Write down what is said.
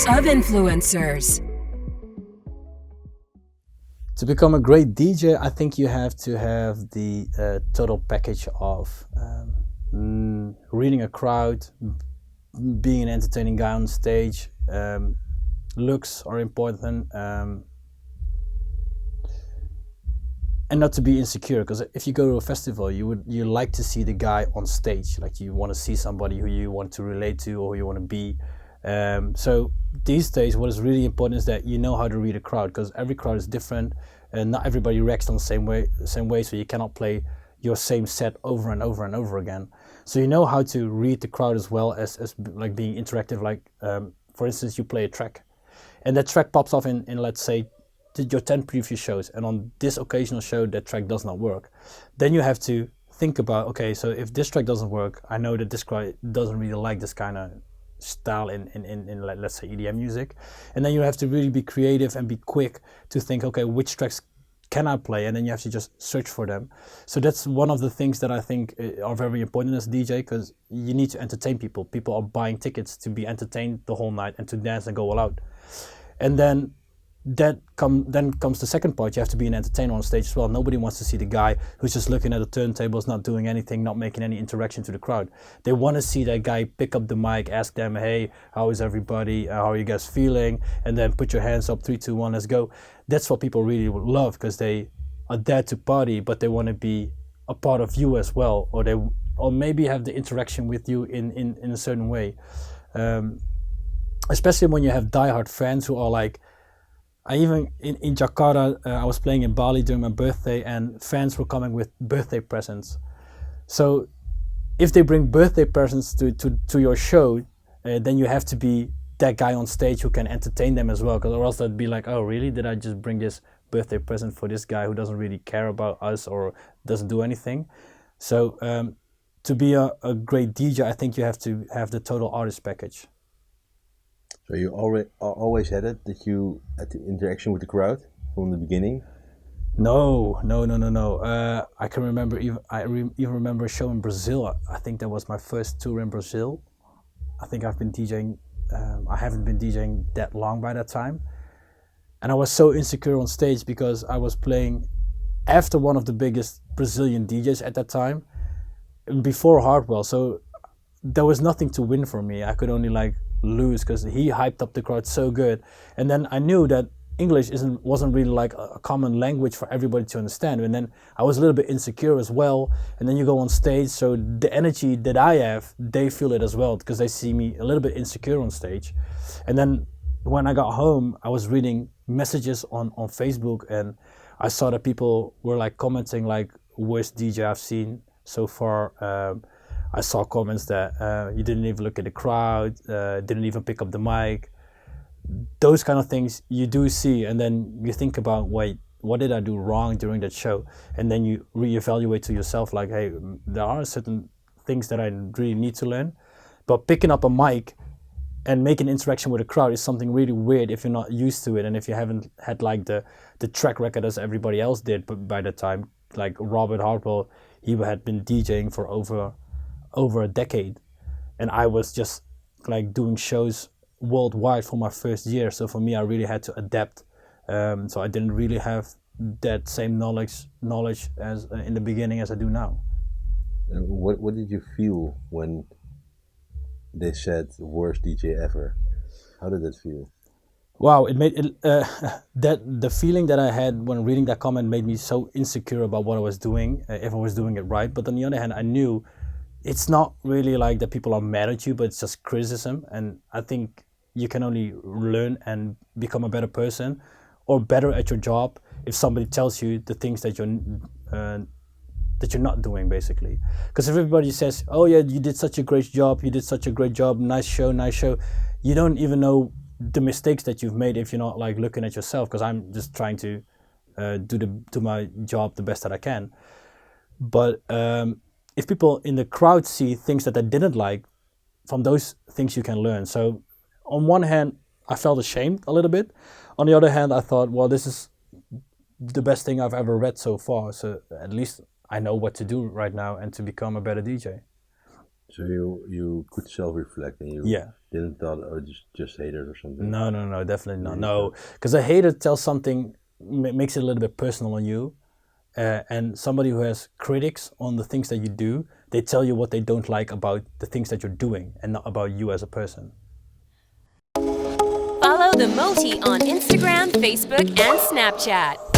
of influencers. To become a great DJ, I think you have to have the total package of reading a crowd, being an entertaining guy on stage. Looks are important, and not to be insecure. Because if you go to a festival, you like to see the guy on stage. Like you want to see somebody who you want to relate to or you want to be. So these days, what is really important is that you know how to read a crowd, because every crowd is different, and not everybody reacts on the same way. So you cannot play your same set over and over and over again. So you know how to read the crowd as well as like being interactive. Like for instance, you play a track, and that track pops off in let's say your 10 previous shows, and on this occasional show that track does not work. Then you have to think about, okay, so if this track doesn't work, I know that this crowd doesn't really like this kind of style in let's say EDM music, and then you have to really be creative and be quick to think, okay, which tracks can I play, and then you have to just search for them. So that's one of the things that I think are very important as a DJ, because you need to entertain people. People are buying tickets to be entertained the whole night and to dance and go all out. And then comes the second part. You have to be an entertainer on stage as well. Nobody wants to see the guy who's just looking at the turntables, not doing anything, not making any interaction to the crowd. They want to see that guy pick up the mic, ask them, hey, how is everybody? How are you guys feeling? And then put your hands up, 3, 2, 1, let's go. That's what people really love, because they are there to party, but they want to be a part of you as well, or maybe have the interaction with you in a certain way. Especially when you have diehard fans who are like, in Jakarta, I was playing in Bali during my birthday, and fans were coming with birthday presents. So if they bring birthday presents to your show, then you have to be that guy on stage who can entertain them as well, because or else they'd be like, oh really, did I just bring this birthday present for this guy who doesn't really care about us or doesn't do anything? So to be a great DJ, I think you have to have the total artist package. So you always had it, that you had the interaction with the crowd from the beginning? No. I can remember even remember a show in Brazil. I think that was my first tour in Brazil. I think I've been DJing. I haven't been DJing that long by that time, and I was so insecure on stage because I was playing after one of the biggest Brazilian DJs at that time, before Hardwell. So there was nothing to win for me. I could only like lose, because he hyped up the crowd so good, and then I knew that English wasn't really like a common language for everybody to understand, and then I was a little bit insecure as well. And then you go on stage, so the energy that I have, they feel it as well, because they see me a little bit insecure on stage. And then when I got home, I was reading messages on Facebook, and I saw that people were like commenting like, worst DJ I've seen so far. I saw comments that you didn't even look at the crowd, didn't even pick up the mic. Those kind of things you do see, and then you think about, wait, what did I do wrong during that show? And then you reevaluate to yourself like, hey, there are certain things that I really need to learn. But picking up a mic and making interaction with a crowd is something really weird if you're not used to it, and if you haven't had like the track record as everybody else did by the time. Like Robert Hardwell, he had been DJing for over a decade, and I was just like doing shows worldwide for my first year. So for me, I really had to adapt. So I didn't really have that same knowledge as in the beginning as I do now. And what did you feel when they said worst DJ ever? How did that feel? Wow, it made it, that the feeling that I had when reading that comment made me so insecure about what I was doing, if I was doing it right. But on the other hand, I knew it's not really like that people are mad at you, but it's just criticism. And I think you can only learn and become a better person or better at your job if somebody tells you the things that you're not doing, basically. Because if everybody says, oh yeah, you did such a great job, nice show, you don't even know the mistakes that you've made if you're not like looking at yourself, because I'm just trying to do my job the best that I can. But if people in the crowd see things that they didn't like, from those things you can learn. So on one hand, I felt ashamed a little bit. On the other hand, I thought, well, this is the best thing I've ever read so far. So at least I know what to do right now and to become a better DJ. So you could self-reflect and you Yeah. didn't thought, oh, just haters or something. No, definitely not. Really? No, because a hater tells something, makes it a little bit personal on you. And somebody who has critics on the things that you do, they tell you what they don't like about the things that you're doing and not about you as a person. Follow the Moti on Instagram, Facebook, and Snapchat.